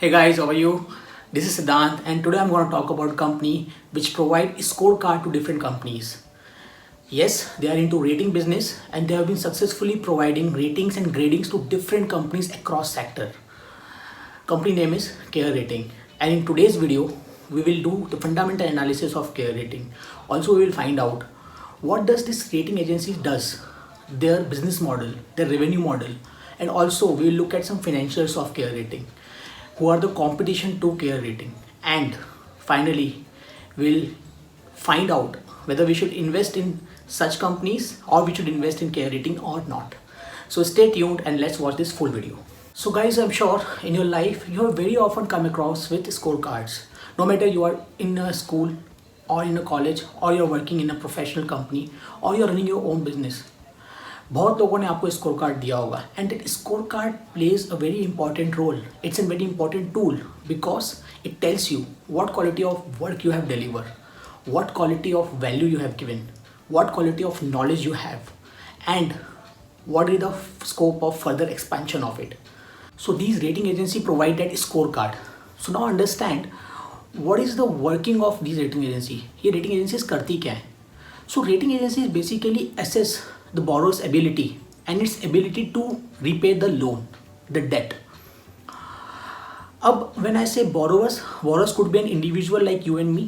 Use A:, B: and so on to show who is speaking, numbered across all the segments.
A: Hey guys, how are you? This is Siddhant, and today I'm going to talk about a company which provide scorecard to different companies. Yes, they are into rating business and they have been successfully providing ratings and gradings to different companies across sector. Company name is Care Rating, and in today's video we will do the fundamental analysis of Care Rating. Also, we will find out what does this rating agency does, their business model, their revenue model, and also we will look at some financials of Care Rating, who are the competition to Care Rating, and finally we'll find out whether we should invest in such companies or we should invest in Care Rating or not. So stay tuned and let's watch this full video. So guys, I'm sure in your life you have very often come across with scorecards. No matter you are in a school or in a college or you're working in a professional company or you're running your own business, बहुत लोगों ने आपको score card दिया होगा and that score card plays a very important role. It's an very important tool because it tells you what quality of work you have deliver, what quality of value you have given, what quality of knowledge you have, and what is the scope of further expansion of it. So these rating agency provide that scorecard. So now understand what is the working of these rating agency. ये rating agencies करती क्या है? So rating agencies basically assess the borrower's ability and its ability to repay the loan, the debt. अब when I say borrowers could be an individual like you and me,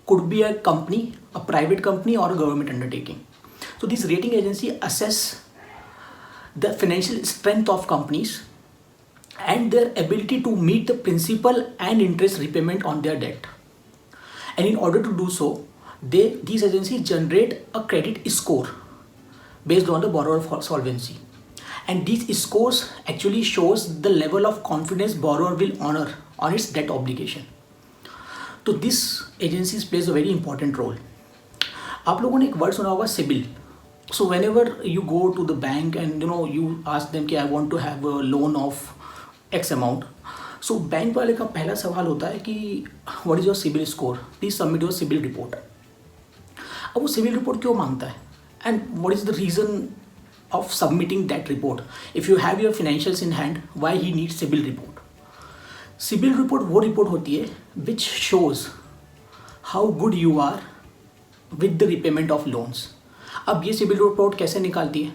A: could be a company, a private company or a government undertaking. So these rating agency assess the financial strength of companies and their ability to meet the principal and interest repayment on their debt. And in order to do so, these agencies generate a credit score based on the borrower solvency. And these scores actually shows the level of confidence borrower will honor on its debt obligation. तो this agencies plays a very important role. आप लोगों ने एक word सुना होगा CIBIL. So whenever you go to the bank and you ask them कि I want to have a loan of X amount. So bank वाले का पहला सवाल होता है कि what is your CIBIL score, please submit your CIBIL report. अब वो सिबिल रिपोर्ट क्यों मांगता है and what is the reason of submitting that report? If you have your financials in hand, why he need CIBIL report? CIBIL report वो रिपोर्ट होती है which shows how good you are with the repayment of loans. अब ये CIBIL report कैसे निकालती है?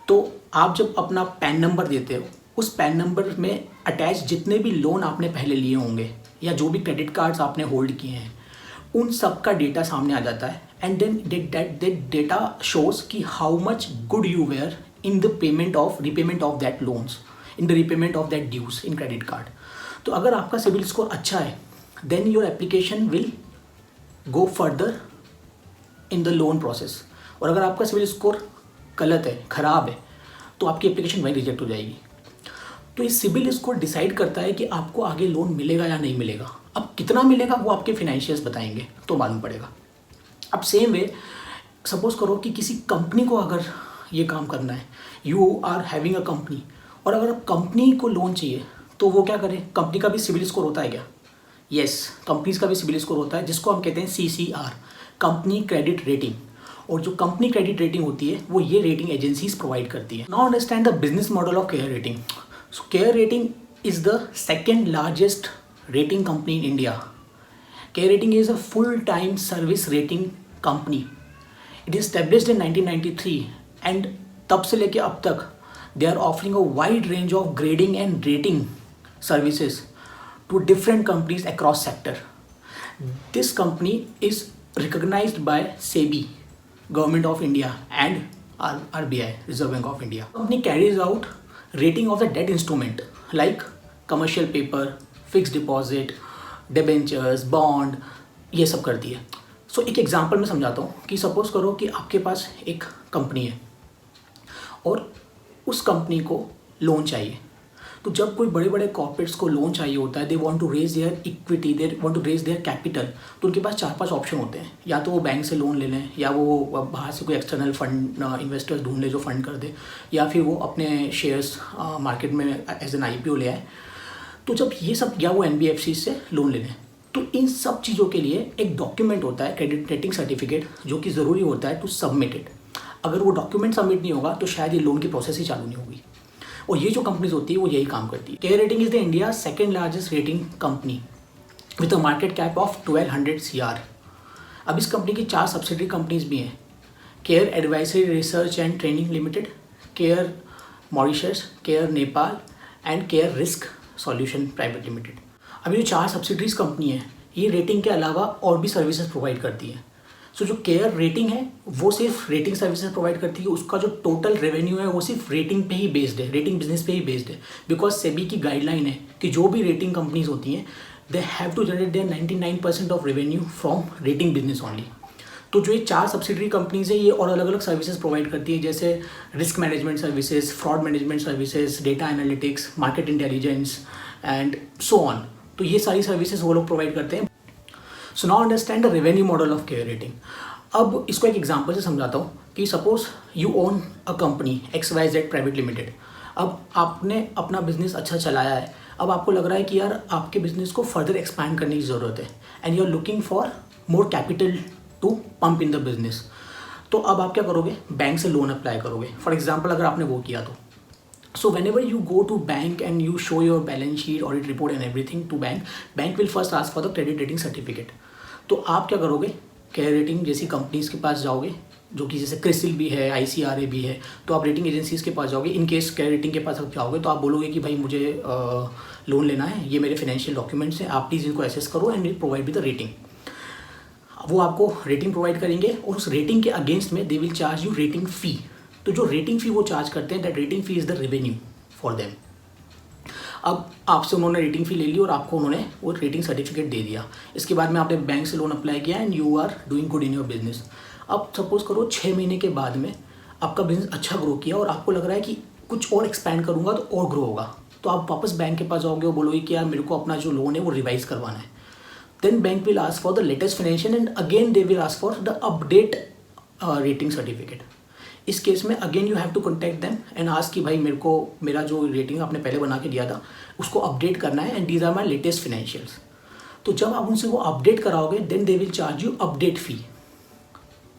A: तो आप जब अपना पैन नंबर देते हो, उस पैन नंबर में अटैच जितने भी लोन आपने पहले लिए होंगे या जो भी क्रेडिट कार्ड्स आपने होल्ड किए हैं, उन सब का डेटा सामने आ जाता है. And then that data shows कि how much good you were in the payment of repayment of that loans, in the repayment of that dues in credit card. तो अगर आपका सिबिल स्कोर अच्छा है, then your application will go further in the loan process. और अगर आपका CIBIL score गलत है, ख़राब है, तो आपकी एप्लीकेशन वहीं रिजेक्ट हो जाएगी. तो ये सिबिल स्कोर डिसाइड करता है कि आपको आगे लोन मिलेगा या नहीं मिलेगा. अब कितना मिलेगा वो आपके फाइनेंशियल्स बताएंगे तो मालूम पड़ेगा. अब सेम वे सपोज करो कि किसी कंपनी को अगर ये काम करना है, you are having a company, और अगर आप कंपनी को लोन चाहिए तो वो क्या करें? कंपनी का भी सिबिल स्कोर होता है क्या? यस, कंपनीज का भी सिबिल स्कोर होता है जिसको हम कहते हैं CCR, कंपनी क्रेडिट रेटिंग. और जो कंपनी क्रेडिट रेटिंग होती है वो ये रेटिंग एजेंसीज प्रोवाइड करती है. Now understand the business model of Care rating. So Care rating is the second largest rating company in India. Care rating is a full time service rating company. It is established in 1993 and तब से लेके अब तक they are offering a wide range of grading and rating services to different companies across sector. This company is recognized by SEBI, Government of India, and RBI, Reserve Bank of India. Company carries out rating of the debt instrument like commercial paper, fixed deposit, debentures, bond, ये सब करती है. So एक example मैं समझाता हूँ कि suppose करो कि आपके पास एक कंपनी है और उस कंपनी को लोन चाहिए. तो जब कोई बड़े बड़े कॉर्पोरेट्स को लोन चाहिए होता है, they want to raise their equity, they want to raise their capital, तो उनके पास 4-5 ऑप्शन होते हैं. या तो वो बैंक से लोन ले लें, या वो बाहर से कोई एक्सटर्नल फंड इन्वेस्टर्स ढूंढ ले जो फंड कर दे, या फिर वो अपने शेयर्स मार्केट में एज एन IPO ले आए. तो जब ये सब, या वो NBFC से लोन ले लें, तो इन सब चीज़ों के लिए एक डॉक्यूमेंट होता है, क्रेडिट रेटिंग सर्टिफिकेट, जो कि ज़रूरी होता है टू सबमिट इट. अगर वो डॉक्यूमेंट सबमिट नहीं होगा तो शायद ये लोन की प्रोसेस ही चालू नहीं होगी. और ये जो कंपनीज होती है वो यही काम करती है। Care rating is the India second largest rating company with a market cap of 1200 CR। अब इस कंपनी की 4 सब्सिडरी कंपनीज भी हैं, care advisory research and training limited, care Mauritius, care Nepal and care risk solution private limited. अब ये जो 4 subsidiaries company है ये रेटिंग के अलावा और भी सर्विसेज प्रोवाइड करती हैं। सो जो केयर रेटिंग है वो सिर्फ रेटिंग सर्विसेज प्रोवाइड करती है, उसका जो टोटल रेवेन्यू है वो सिर्फ रेटिंग पे ही बेस्ड है, रेटिंग बिजनेस पे ही बेस्ड है। बिकॉज सेबी की गाइडलाइन है कि जो भी रेटिंग कंपनीज होती हैं they have to generate their 99% of revenue from rating business only. तो जो ये 4 सब्सिडरी कंपनीज है ये और अलग अलग सर्विसेज प्रोवाइड करती है, जैसे risk management services, fraud management services, data analytics, market intelligence and so on. तो ये सारी सर्विसेज वो लोग प्रोवाइड करते हैं। So now understand the revenue model of Care rating. अब इसको एक एग्जांपल से समझाता हूँ कि suppose you own a company XYZ private limited. अब आपने अपना बिजनेस अच्छा चलाया है, अब आपको लग रहा है कि यार आपके बिजनेस को फर्दर एक्सपैंड करने की ज़रूरत है and you are looking for more capital to pump in the business. तो अब आप क्या करोगे, बैंक से लोन अप्लाई करोगे। फॉर एग्जाम्पल अगर आपने वो किया तो so whenever you go to bank and you show your balance sheet, audit report and everything to bank will first ask for the credit rating certificate। तो आप क्या करोगे, केयर रेटिंग जैसी कंपनीज के पास जाओगे, जो कि जैसे क्रिसिल भी है, ICRA भी है, तो आप रेटिंग एजेंसीज के पास जाओगे। इन केस केयर रेटिंग के पास आप जाओगे तो आप बोलोगे कि भाई मुझे लोन लेना है, ये मेरे फाइनेंशियल डॉक्यूमेंट्स हैं, आप प्लीज़ इनको एसेस करो and provide with the rating. वो आपको रेटिंग प्रोवाइड करेंगे और उस रेटिंग के अगेंस्ट में they will charge you rating fee. तो जो रेटिंग फ़ी वो चार्ज करते हैं, that rating fee is the revenue for them. अब आपसे उन्होंने रेटिंग फ़ी ले ली और आपको उन्होंने वो रेटिंग सर्टिफिकेट दे दिया। इसके बाद में आपने बैंक से लोन अप्लाई किया and you are doing good in your business. अब सपोज करो 6 महीने के बाद में आपका बिजनेस अच्छा ग्रो किया और आपको लग रहा है कि कुछ और एक्सपैंड करूँगा तो और ग्रो होगा। तो आप वापस बैंक के पास जाओगे और बोलोगे कि यार मेरे को अपना जो लोन है वो रिवाइज करवाना है। Then bank will ask for the latest financial and again they will ask for the update rating certificate. इस केस में again you have to contact them and ask कि भाई मेरे को मेरा जो रेटिंग आपने पहले बना के दिया था उसको अपडेट करना है and these are my latest financials. तो जब आप उनसे वो अपडेट कराओगे then they will charge you update fee.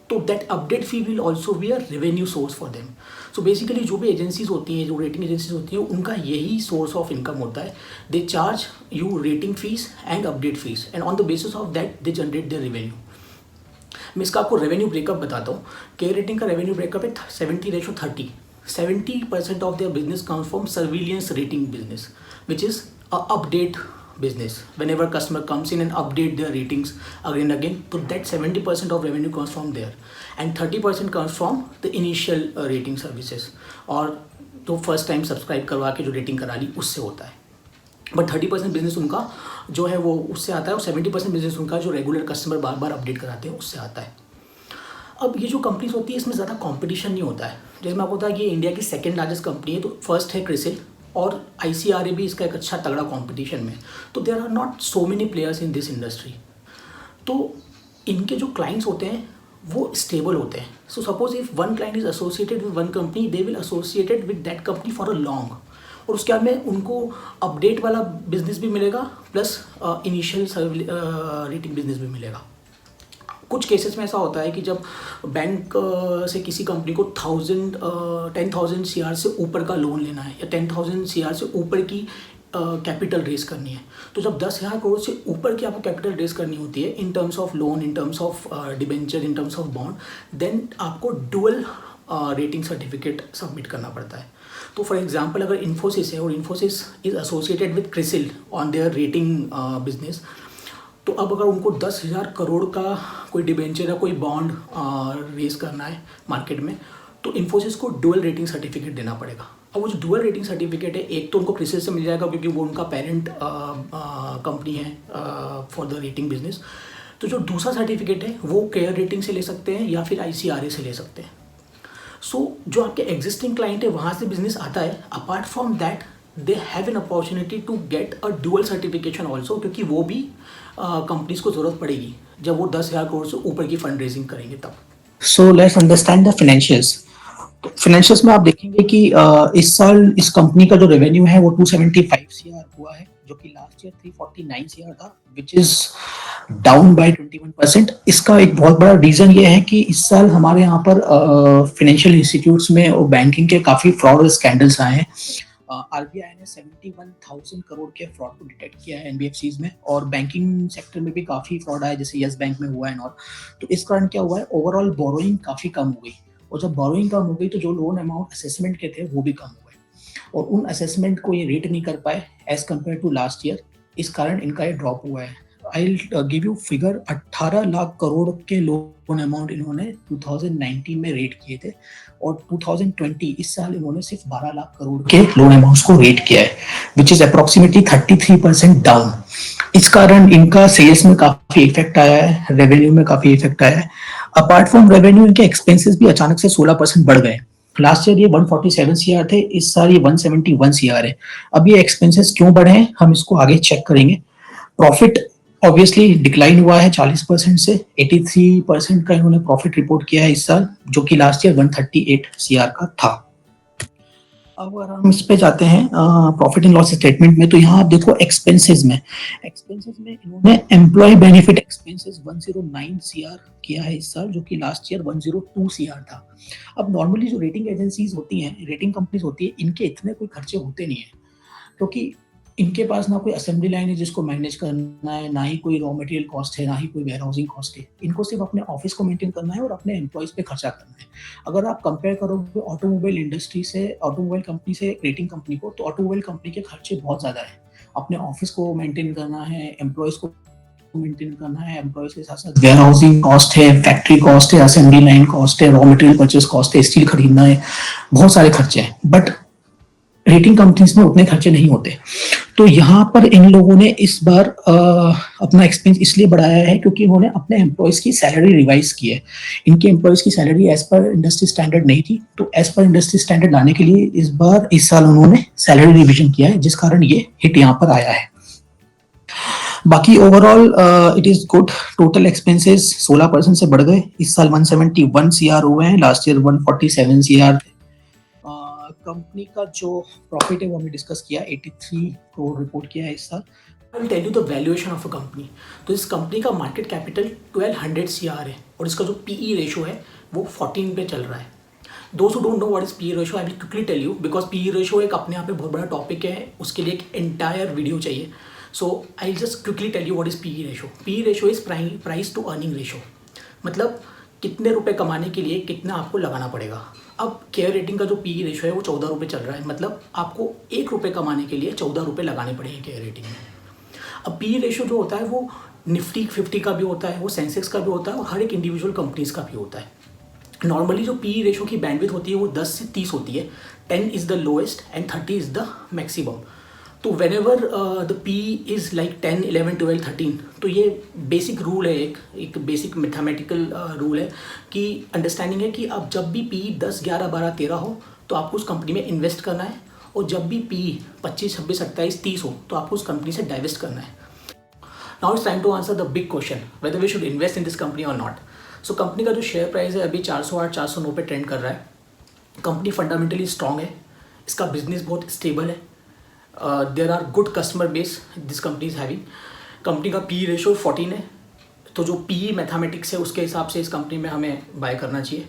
A: तो that update fee will also be a revenue source for them. So basically जो भी एजेंसीज होती हैं, जो रेटिंग एजेंसीज होती हैं, उनका यही सोर्स ऑफ इनकम होता है। They charge you rating fees and update fees and on the basis of that they generate there revenue. मैं इसका आपको रेवेन्यू ब्रेकअप बताता हूँ। केयर रेटिंग का रेवेन्यू ब्रेकअप है 70:30। 70% of their business comes from surveillance rating business which is a update business. Whenever customer comes in and update their ratings again and again, so that 70% of revenue comes from there and 30% comes from the initial rating services और तो first time subscribe करवा के जो rating करा ली उससे होता है। But 30% business उनका जो है वो उससे आता है और 70% बिजनेस उनका जो रेगुलर कस्टमर बार बार अपडेट कराते हैं उससे आता है। अब ये जो कंपनीज होती है इसमें ज़्यादा कंपटीशन नहीं होता है। जैसे मैं आपको बताया कि ये इंडिया की सेकेंड लार्जेस्ट कंपनी है, तो फर्स्ट है क्रिसिल और ICRA भी इसका एक अच्छा तगड़ा कंपटीशन में। तो there are not so many players in this industry. तो इनके जो क्लाइंट्स होते हैं वो स्टेबल होते हैं। So suppose if one client is associated with one company they will associated with that company for a long, और उसके बाद में उनको अपडेट वाला बिजनेस भी मिलेगा प्लस इनिशियल रेटिंग बिजनेस भी मिलेगा। कुछ केसेस में ऐसा होता है कि जब बैंक से किसी कंपनी को 10,000 CR से ऊपर का लोन लेना है या 10,000 CR से ऊपर की कैपिटल रेज करनी है, तो जब 10,000 करोड़ से ऊपर की आपको कैपिटल रेज करनी होती है in terms of loan, in terms of debenture, in terms of bond, then आपको डुअल रेटिंग सर्टिफिकेट सबमिट करना पड़ता है। तो फॉर एग्जांपल अगर इन्फोसिस है और Infosys is associated with CRISIL on their rating business, तो अब अगर उनको 10,000 करोड़ का कोई डिबेंचर या कोई बॉन्ड रेज करना है मार्केट में, तो इन्फोसिस को डुअल रेटिंग सर्टिफिकेट देना पड़ेगा। अब वो जो डुअल रेटिंग सर्टिफिकेट है, एक तो उनको क्रिसिल से मिल जाएगा क्योंकि वो उनका पेरेंट कंपनी है फॉर द रेटिंग बिजनेस। तो जो दूसरा सर्टिफिकेट है वो केयर रेटिंग से ले सकते हैं या फिर ICRA से ले सकते हैं। सो जो आपके एग्जिस्टिंग क्लाइंट है वहाँ से बिजनेस आता है। Apart from that they have an opportunity to get a dual certification also, क्योंकि वो भी कंपनीज को ज़रूरत पड़ेगी जब वो 10,000 करोड़ से ऊपर की फंड रेजिंग करेंगे तब। So let's understand the financials. Financials में आप देखेंगे कि इस साल इस कंपनी का जो रेवेन्यू है वो 275 CR हुआ है, जो कि लास्ट ईयर 349 CR था, विच इज डाउन बाय 21%। इसका एक बहुत बड़ा रीजन ये है कि इस साल हमारे यहाँ पर फाइनेंशियल इंस्टीट्यूट्स में और बैंकिंग के काफ़ी फ्रॉड और स्कैंडल्स आए हैं। आरबीआई ने 71,000 करोड़ के फ्रॉड को डिटेक्ट किया है एनबीएफसीज में, और बैंकिंग सेक्टर में भी काफ़ी फ्रॉड आया, जैसे यस बैंक में हुआ है और तो इस कारण क्या हुआ है, ओवरऑल बोरोइंग काफ़ी कम हो गई, और जब बोरोइंग कम हो गई तो जो लोन अमाउंट असेसमेंट के थे वो भी कम हो गए, और उन असेसमेंट को ये रेट नहीं कर पाए as compare to last year, इस कारण इनका ये ड्रॉप हुआ है। I give you figure, 18 lakh crore के लोन अमाउंट इन्होंने 2019 में रेट किए थे, और 2020 इस साल इन्होंने सिर्फ 12 लाख करोड़ के लोन अमाउंट्स को रेट किया है, विच इज अप्रोक्सीमेटली 33% डाउन। इस कारण इनका सेल्स में काफी इफेक्ट आया है, रेवेन्यू में काफी इफेक्ट आया है। अपार्ट फ्रॉम रेवेन्यू इनके एक्सपेंसेस भी अचानक से 16% बढ़ गए। लास्ट ईयर ये 147 सीआर थे, इस साल ये 171 सीआर है। अब ये एक्सपेंसेस क्यों बढ़े हैं हम इसको आगे चेक करेंगे। प्रॉफिट ऑब्वियसली डिक्लाइन हुआ है 40% से 83% का इन्होंने प्रॉफिट रिपोर्ट किया है इस साल, जो कि लास्ट ईयर 138 सीआर का था। अब अगर हम इस पे जाते हैं प्रॉफिट एंड लॉस स्टेटमेंट में, तो यहाँ आप देखो एक्सपेंसेस में इन्होंने एम्प्लॉय बेनिफिट एक्सपेंसेस 109 सीआर किया है इस साल, जो कि लास्ट ईयर 102 सीआर था। अब नॉर्मली जो रेटिंग एजेंसीज होती हैं, रेटिंग कंपनीज होती है, इनके इतने कोई खर्चे होते नहीं है, क्योंकि इनके पास ना कोई असेंबली लाइन है जिसको मैनेज करना है, ना ही कोई रॉ मटेरियल कॉस्ट है, ना ही कोई वेयर हाउसिंग कॉस्ट है। इनको सिर्फ अपने ऑफिस को मेंटेन करना है और अपने एम्प्लॉयज पे खर्चा करना है। अगर आप कंपेयर करोगे ऑटोमोबाइल इंडस्ट्री से, ऑटोमोबाइल कंपनी से रेटिंग कंपनी को, तो ऑटोमोबाइल कंपनी के खर्चे बहुत ज़्यादा है। अपने ऑफिस को मेंटेन करना है, एम्प्लॉयज को मेंटेन करना है, एम्प्लॉयज के साथ साथ वेयर हाउसिंग कॉस्ट है, फैक्ट्री कॉस्ट है, असेंबली लाइन कॉस्ट है, रॉ मटेरियल परचेस कॉस्ट है, स्टील खरीदना है, बहुत सारे खर्चे हैं। बट रेटिंग कंपनीज में उतने खर्चे नहीं होते। तो यहाँ पर इन लोगों ने इस बार अपना एक्सपेंस इसलिए बढ़ाया है क्योंकि इन्होंने अपने एम्प्लॉयज की सैलरी रिवाइज की है। इनके एम्प्लॉयज की salary as per industry standard नहीं थी, तो एज पर इंडस्ट्री स्टैंडर्ड लाने के लिए इस साल उन्होंने सैलरी रिविजन किया है, जिस कारण ये हिट यहाँ पर आया है। बाकी overall it is good. Total expenses 16% से बढ़ गए, इस साल 171 सीआर हुए हैं, लास्ट ईयर 147 सीआर थे। कंपनी का जो प्रॉफिट है वो हमने डिस्कस किया, 83 करोड़ रिपोर्ट किया है इस साल। I will tell you the valuation of a company. तो इस कंपनी का मार्केट कैपिटल 1200 सीआर है, और इसका जो पीई रेशो है वो 14 पे चल रहा है। दोस्त who don't know what is PE ratio, I will quickly tell you, because PE ratio एक अपने आप में बहुत बड़ा टॉपिक है, उसके लिए एक एंटायर वीडियो चाहिए। So I just quickly tell you what is PE ratio. PE ratio is price to earning ratio, मतलब कितने रुपए कमाने के लिए कितना आपको लगाना पड़ेगा। अब केयर रेटिंग का जो पीई रेशो है वो 14 रुपये चल रहा है, मतलब आपको 1 रुपये कमाने के लिए 14 रुपये लगाने पड़ेंगे केयर रेटिंग में। अब पीई रेशो जो होता है वो निफ्टी 50 का भी होता है, वो सेंसेक्स का भी होता है, और हर एक इंडिविजुअल कंपनीज का भी होता है। नॉर्मली जो पीई रेशो की बैंडविड्थ होती है वो 10 से 30 होती है। 10 is the lowest and 30 is the maximum. तो whenever the P is like 10, 11, 12, 13, तो ये बेसिक रूल है, एक बेसिक मैथमेटिकल रूल है कि अंडरस्टैंडिंग है कि अब जब भी पी 10, 11, 12, 13 हो तो आपको उस कंपनी में इन्वेस्ट करना है, और जब भी पी 25, 26, 27, 30 हो तो आपको उस कंपनी से डाइवेस्ट करना है। Now it's time to answer the big question, whether we should invest in this company और नॉट। सो कंपनी का जो शेयर प्राइस है अभी 408, 409 पे ट्रेंड कर रहा है। कंपनी फंडामेंटली स्ट्रॉन्ग है, इसका बिजनेस बहुत स्टेबल है, there are good customer base this company is having. Company का पी रेशो 14 है, तो जो पी मैथमेटिक्स है उसके हिसाब से इस कंपनी में हमें बाय करना चाहिए।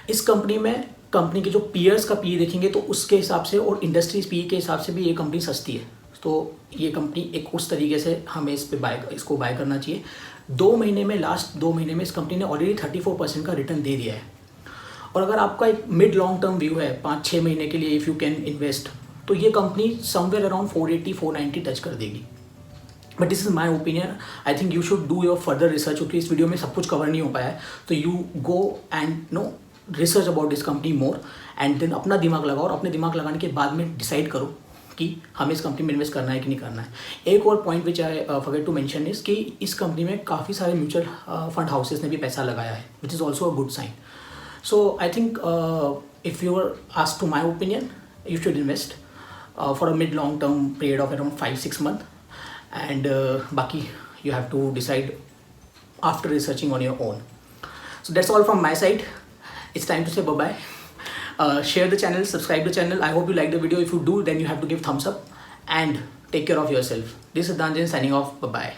A: इस कंपनी में कंपनी के जो पीयर्स का पी देखेंगे तो उसके हिसाब से और इंडस्ट्रीज पी के हिसाब से भी ये कंपनी सस्ती है, तो ये कंपनी एक उस तरीके से हमें इसको बाय करना चाहिए। 2 महीने में, लास्ट 2 महीने में इस कंपनी ने ऑलरेडी 34% का रिटर्न दे दिया है। और अगर आपका एक मिड लॉन्ग टर्म व्यू है 5-6 महीने के लिए, इफ़ यू कैन इन्वेस्ट, तो ये कंपनी समवेयर अराउंड 480, 490 टच कर देगी। But this is my opinion, I think you should do your further research, क्योंकि इस वीडियो में सब कुछ कवर नहीं हो पाया है। तो you go and know research about this company more, and then अपना दिमाग लगाओ, और अपने दिमाग लगाने के बाद में डिसाइड करो कि हमें इस कंपनी में इन्वेस्ट करना है कि नहीं करना है। एक और point which I forget to mention is कि इस कंपनी में काफ़ी सारे म्यूचुअल फंड हाउसेस ने भी पैसा लगाया है, which is also a good sign. So I think if you are asked to my opinion, you should invest for a mid long term period of around 5-6 months, and baki you have to decide after researching on your own. So that's all from my side. It's time to say bye bye. Share the channel, subscribe the channel. I hope you like the video. If you do, then you have to give thumbs up and take care of yourself. This is Dhanjan signing off. Bye bye.